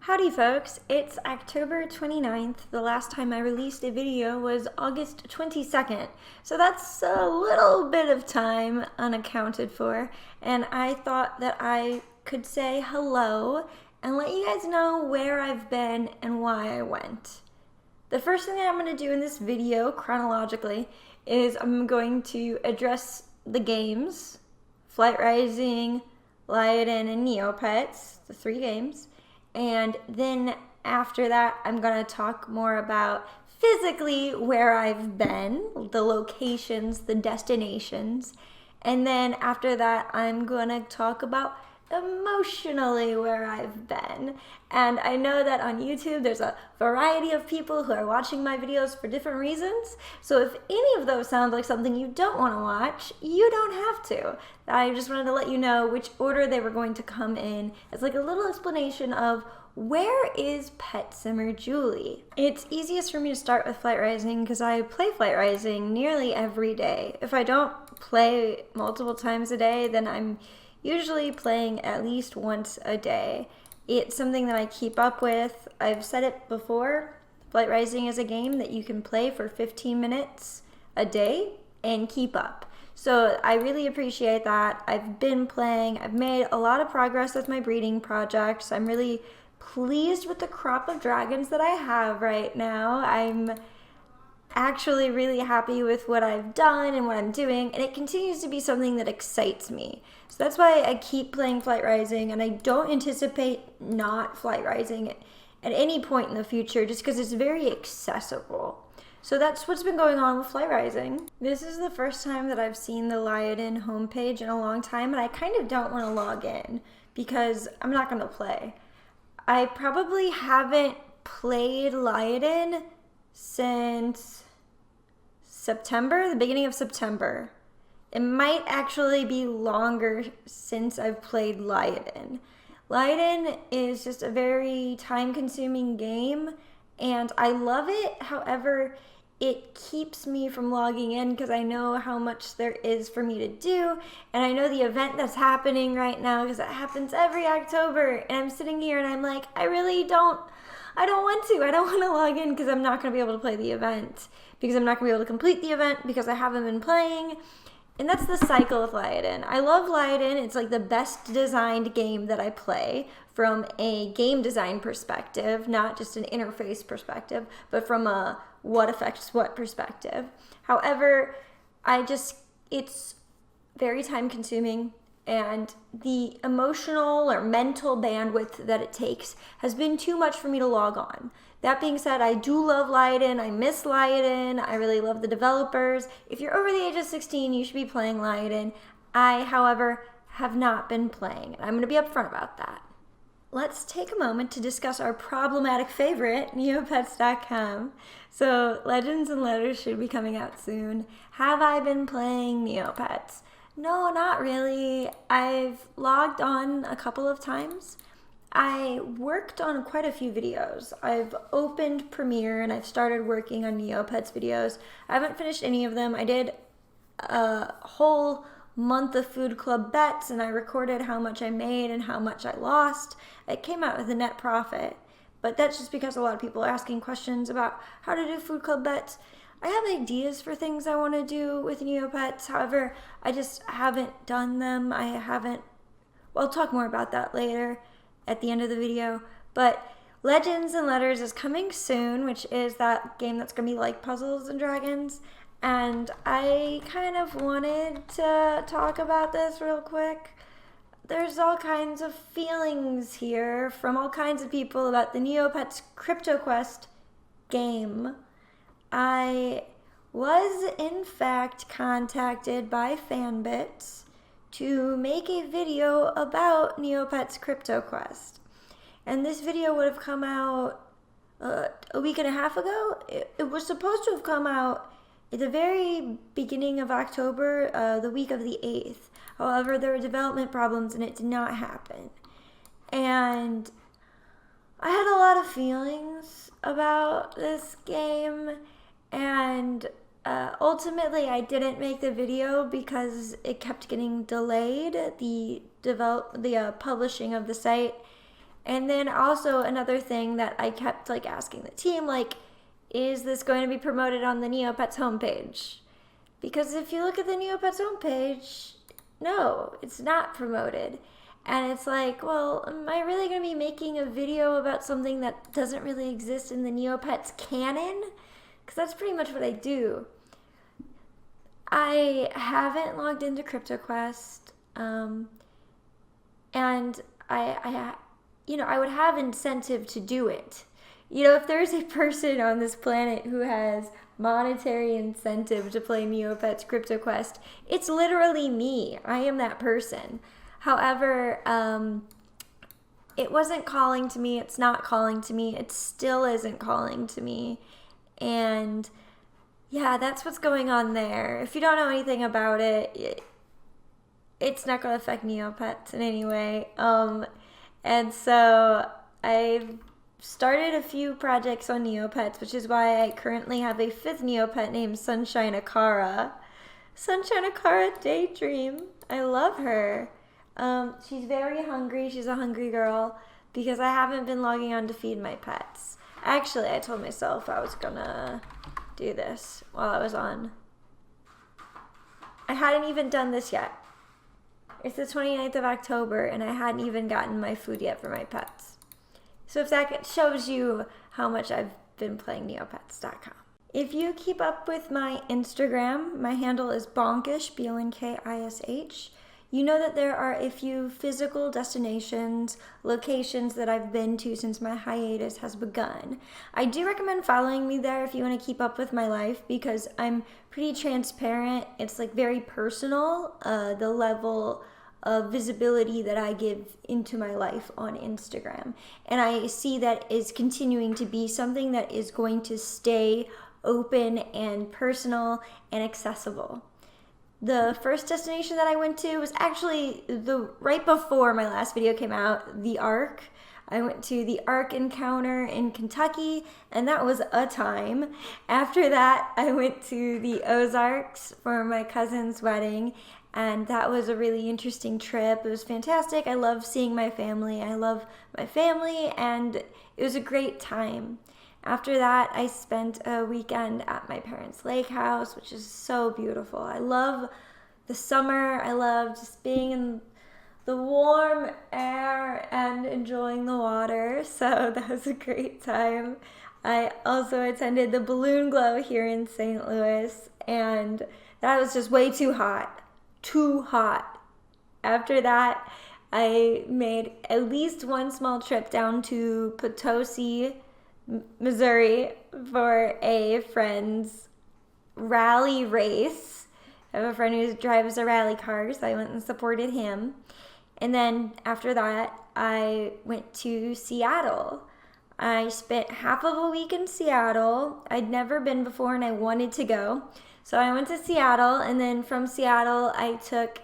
Howdy folks, it's October 29th. The last time I released a video was August 22nd, so that's a little bit of time unaccounted for, and I thought that I could say hello and let you guys know where I've been and why I went. The first thing that I'm going to do in this video, chronologically, is I'm going to address the games, Flight Rising, Lioden, and Neopets, the three games. And then after that, I'm going to talk more about physically where I've been, the locations, the destinations. And then after that, I'm going to talk about emotionally where I've been. And I know that on YouTube, there's a variety of people who are watching my videos for different reasons. So if any of those sound like something you don't want to watch, you don't have to. I just wanted to let you know which order they were going to come in. It's like a little explanation of where is Pet Simmer Julie? It's easiest for me to start with Flight Rising because I play Flight Rising nearly every day. If I don't play multiple times a day, then I'm usually playing at least once a day. It's something that I keep up with. I've said it before, Flight Rising is a game that you can play for 15 minutes a day and keep up. So I really appreciate that. I've been playing, I've made a lot of progress with my breeding projects. I'm really pleased with the crop of dragons that I have right now. I'm actually really happy with what I've done and what I'm doing, and it continues to be something that excites me. So that's why I keep playing Flight Rising, and I don't anticipate not Flight Rising at any point in the future just because it's very accessible. So that's what's been going on with Flight Rising. This is the first time that I've seen the Lioden homepage in a long time, and I kind of don't want to log in because I'm not going to play. I probably haven't played Lioden since September, the beginning of September. It might actually be longer since I've played Lioden. Lioden is just a very time-consuming game, and I love it. However, it keeps me from logging in because I know how much there is for me to do, and I know the event that's happening right now because it happens every October, and I'm sitting here and I'm like, I don't want to log in because I'm not going to be able to play the event, because I'm not going to be able to complete the event because I haven't been playing. And that's the cycle of Lioden. I love Lioden. It's like the best designed game that I play from a game design perspective, not just an interface perspective, but from a what affects what perspective. However, it's very time consuming, and the emotional or mental bandwidth that it takes has been too much for me to log on. That being said, I do love Lioden. I miss Lioden. I really love the developers. If you're over the age of 16, you should be playing Lioden. I, however, have not been playing, and I'm going to be upfront about that. Let's take a moment to discuss our problematic favorite, Neopets.com. So, Legends and Letters should be coming out soon. Have I been playing Neopets? No, not really. I've logged on a couple of times. I worked on quite a few videos. I've opened Premiere and I've started working on Neopets videos. I haven't finished any of them. I did a whole month of Food Club bets, and I recorded how much I made and how much I lost. It came out with a net profit, but that's just because a lot of people are asking questions about how to do Food Club bets. I have ideas for things I want to do with Neopets, however, I just haven't done them. I'll talk more about that later at the end of the video, but Legends and Letters is coming soon, which is that game that's going to be like Puzzles and Dragons, and I kind of wanted to talk about this real quick. There's all kinds of feelings here from all kinds of people about the Neopets Crypto Quest game. I was in fact contacted by Fanbits to make a video about Neopets Crypto Quest, and this video would have come out a week and a half ago. It was supposed to have come out at the very beginning of October, the week of the 8th. However, there were development problems and it did not happen. And I had a lot of feelings about this game, and ultimately I didn't make the video because it kept getting delayed, the publishing of the site, And then also another thing that I kept like asking the team, like, is this going to be promoted on the Neopets homepage? Because if you look at the Neopets homepage, no, it's not promoted. And it's like, well, am I really going to be making a video about something that doesn't really exist in the Neopets canon? Because that's pretty much what I do. I haven't logged into CryptoQuest, and I would have incentive to do it. If there's a person on this planet who has monetary incentive to play Neopets CryptoQuest, it's literally me. I am that person. However, it wasn't calling to me. It's not calling to me. It still isn't calling to me. And yeah, that's what's going on there. If you don't know anything about it, it's not going to affect Neopets in any way. And so I've started a few projects on Neopets, which is why I currently have a 5th Neopet named Sunshine Akara. Sunshine Akara Daydream. I love her. She's very hungry. She's a hungry girl because I haven't been logging on to feed my pets. Actually, I told myself I was gonna do this while I was on. I hadn't even done this yet. It's the 29th of October and I hadn't even gotten my food yet for my pets. So if that shows you how much I've been playing Neopets.com. If you keep up with my Instagram, my handle is bonkish, BONKISH. You know that there are a few physical destinations, locations that I've been to since my hiatus has begun. I do recommend following me there if you want to keep up with my life because I'm pretty transparent. It's like very personal, the level of visibility that I give into my life on Instagram. And I see that is continuing to be something that is going to stay open and personal and accessible. The first destination that I went to was actually right before my last video came out, the Ark. I went to the Ark Encounter in Kentucky, and that was a time. After that, I went to the Ozarks for my cousin's wedding, and that was a really interesting trip. It was fantastic. I love seeing my family. I love my family, and it was a great time. After that, I spent a weekend at my parents' lake house, which is so beautiful. I love the summer. I love just being in the warm air and enjoying the water. So that was a great time. I also attended the Balloon Glow here in St. Louis, and that was just way too hot. Too hot. After that, I made at least one small trip down to Potosi, Missouri for a friend's rally race. I have a friend who drives a rally car, so I went and supported him. And then after that, I went to Seattle. I spent half of a week in Seattle. I'd never been before and I wanted to go. So I went to Seattle, and then from Seattle, I took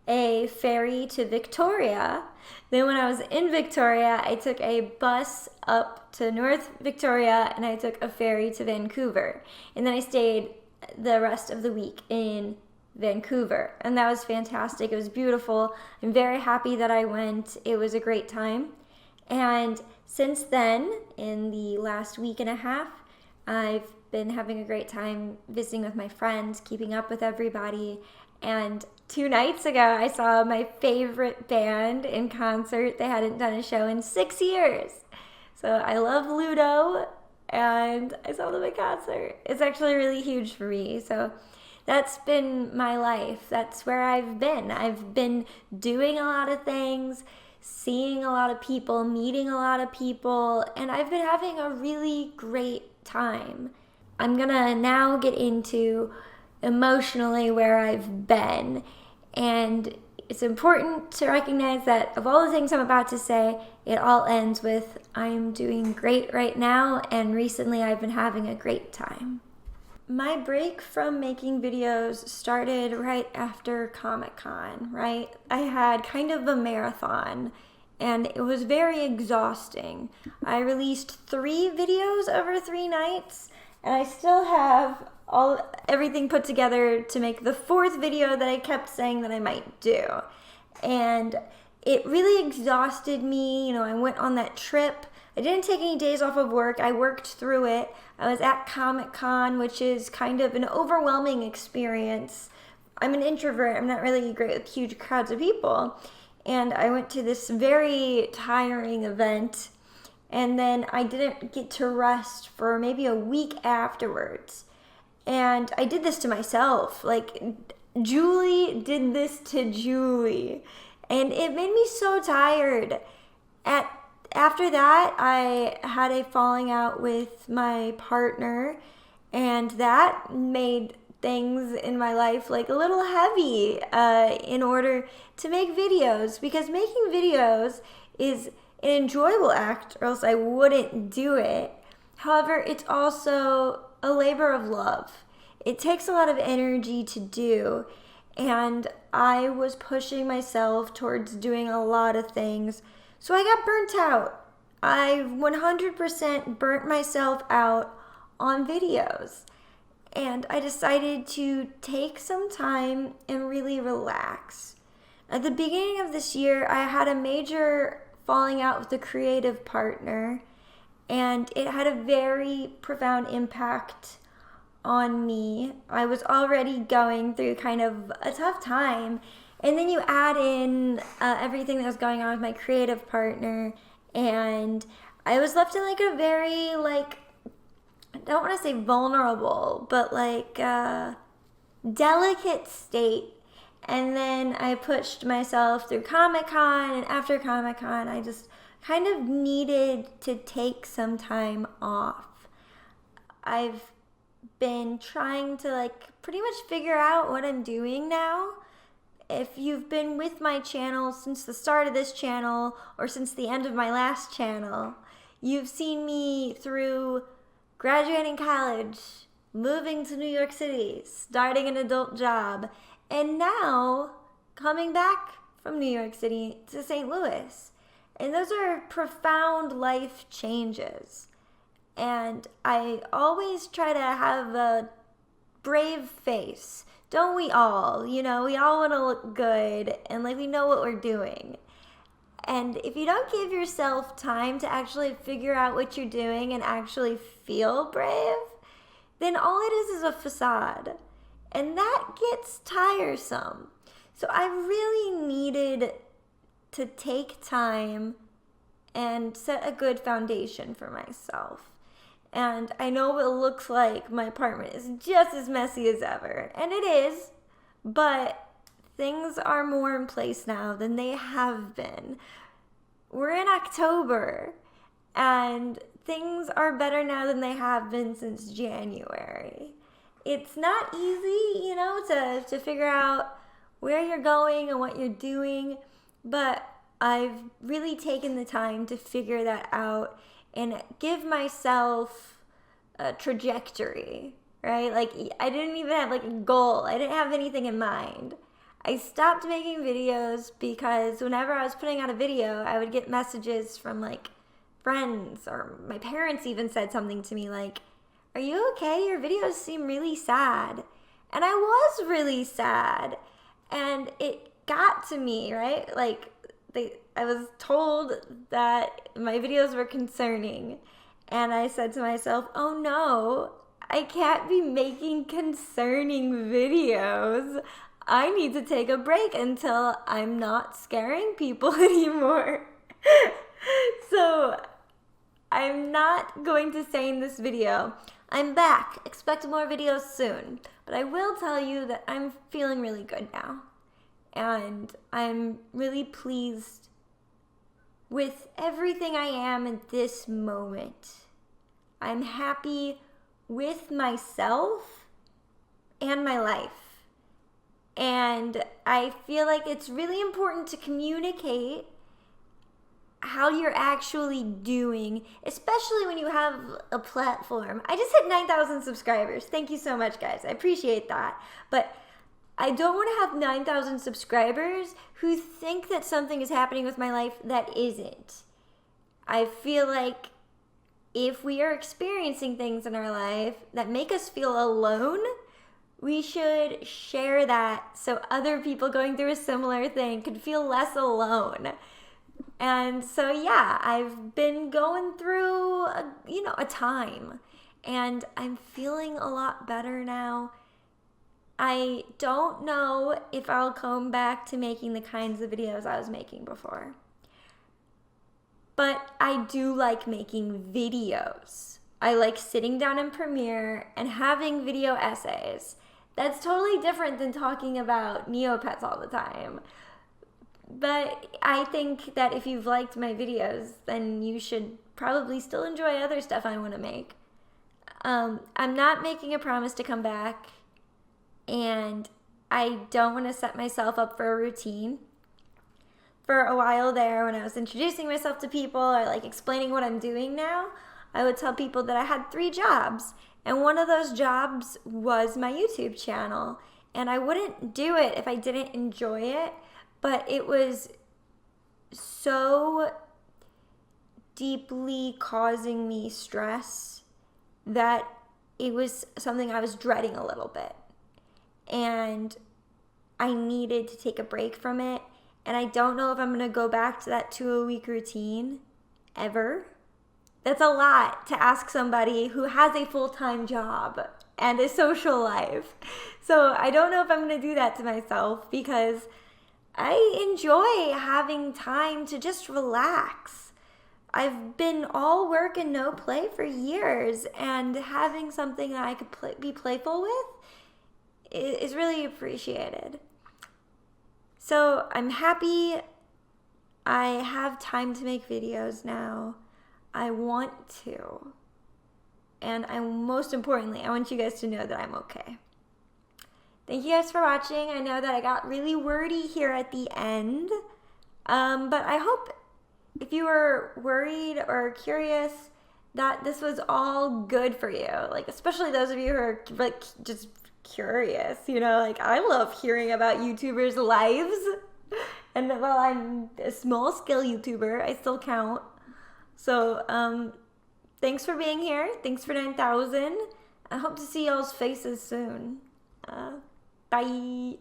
a ferry to Victoria. Then when I was in Victoria, I took a bus up to North Victoria and I took a ferry to Vancouver. And then I stayed the rest of the week in Vancouver. And that was fantastic. It was beautiful. I'm very happy that I went. It was a great time. And since then, in the last week and a half, I've been having a great time visiting with my friends, keeping up with everybody. And 2 nights ago, I saw my favorite band in concert. They hadn't done a show in 6 years. So I love Ludo, and I saw them in concert. It's actually really huge for me. So that's been my life. That's where I've been. I've been doing a lot of things, seeing a lot of people, meeting a lot of people, and I've been having a really great time. I'm gonna now get into emotionally where I've been. And it's important to recognize that of all the things I'm about to say, it all ends with I'm doing great right now, and recently I've been having a great time. My break from making videos started right after Comic-Con, right? I had kind of a marathon, and it was very exhausting. I released 3 videos over 3 nights, and I still have everything put together to make the 4th video that I kept saying that I might do. And it really exhausted me. You know, I went on that trip. I didn't take any days off of work. I worked through it. I was at Comic-Con, which is kind of an overwhelming experience. I'm an introvert. I'm not really great with huge crowds of people. And I went to this very tiring event, and then I didn't get to rest for maybe a week afterwards. And I did this to myself. Like, Julie did this to Julie. And it made me so tired. After that, I had a falling out with my partner, and that made things in my life like a little heavy in order to make videos, because making videos is an enjoyable act, or else I wouldn't do it. However, it's also a labor of love. It takes a lot of energy to do, and I was pushing myself towards doing a lot of things, so I got burnt out. I 100% burnt myself out on videos, and I decided to take some time and really relax. At the beginning of this year, I had a major falling out with a creative partner, and it had a very profound impact on me. I was already going through kind of a tough time, and then you add in everything that was going on with my creative partner, and I was left in like a very, like, I don't want to say vulnerable, but like delicate state. And then I pushed myself through Comic-Con, and after Comic-Con, I just kind of needed to take some time off. I've been trying to like pretty much figure out what I'm doing now. If you've been with my channel since the start of this channel, or since the end of my last channel, you've seen me through graduating college, moving to New York City, starting an adult job, and now coming back from New York City to St. Louis. And those are profound life changes. And I always try to have a brave face. Don't we all? You know, we all want to look good, and like we know what we're doing. And if you don't give yourself time to actually figure out what you're doing and actually feel brave, then all it is a facade. And that gets tiresome. So I really needed to take time and set a good foundation for myself. And I know it looks like my apartment is just as messy as ever. And it is, but things are more in place now than they have been. We're in October, and things are better now than they have been since January. It's not easy, you know, to figure out where you're going and what you're doing, but I've really taken the time to figure that out and give myself a trajectory, right? Like, I didn't even have like a goal. I didn't have anything in mind. I stopped making videos because whenever I was putting out a video, I would get messages from like friends, or my parents even said something to me like, "Are you okay? Your videos seem really sad." And I was really sad, and it got to me, right? Like, I was told that my videos were concerning, and I said to myself, oh no, I can't be making concerning videos. I need to take a break until I'm not scaring people anymore. So I'm not going to say in this video, I'm back, expect more videos soon. But I will tell you that I'm feeling really good now. And I'm really pleased with everything I am at this moment. I'm happy with myself and my life. And I feel like it's really important to communicate how you're actually doing, especially when you have a platform. I just hit 9,000 subscribers. Thank you so much, guys. I appreciate that. But I don't want to have 9,000 subscribers who think that something is happening with my life that isn't. I feel like if we are experiencing things in our life that make us feel alone, We should share that so other people going through a similar thing could feel less alone. And so, yeah, I've been going through, a time, and I'm feeling a lot better now. I don't know if I'll come back to making the kinds of videos I was making before. But I do like making videos. I like sitting down in Premiere and having video essays. That's totally different than talking about Neopets all the time. But I think that if you've liked my videos, then you should probably still enjoy other stuff I want to make. I'm not making a promise to come back, and I don't want to set myself up for a routine. For a while there, when I was introducing myself to people or like explaining what I'm doing now, I would tell people that I had 3 jobs, and one of those jobs was my YouTube channel. And I wouldn't do it if I didn't enjoy it, but it was so deeply causing me stress that it was something I was dreading a little bit. And I needed to take a break from it. And I don't know if I'm going to go back to that 2-a-week routine ever. That's a lot to ask somebody who has a full-time job and a social life. So I don't know if I'm going to do that to myself, because I enjoy having time to just relax. I've been all work and no play for years, and having something that I could be playful with is really appreciated. So I'm happy I have time to make videos now. I want to. And most importantly, I want you guys to know that I'm okay. Thank you guys for watching. I know that I got really wordy here at the end. But I hope if you were worried or curious that this was all good for you. Like, especially those of you who are like just curious, like I love hearing about YouTubers' lives. And while I'm a small scale YouTuber, I still count. So, thanks for being here. Thanks for 9,000. I hope to see y'all's faces soon. Bye.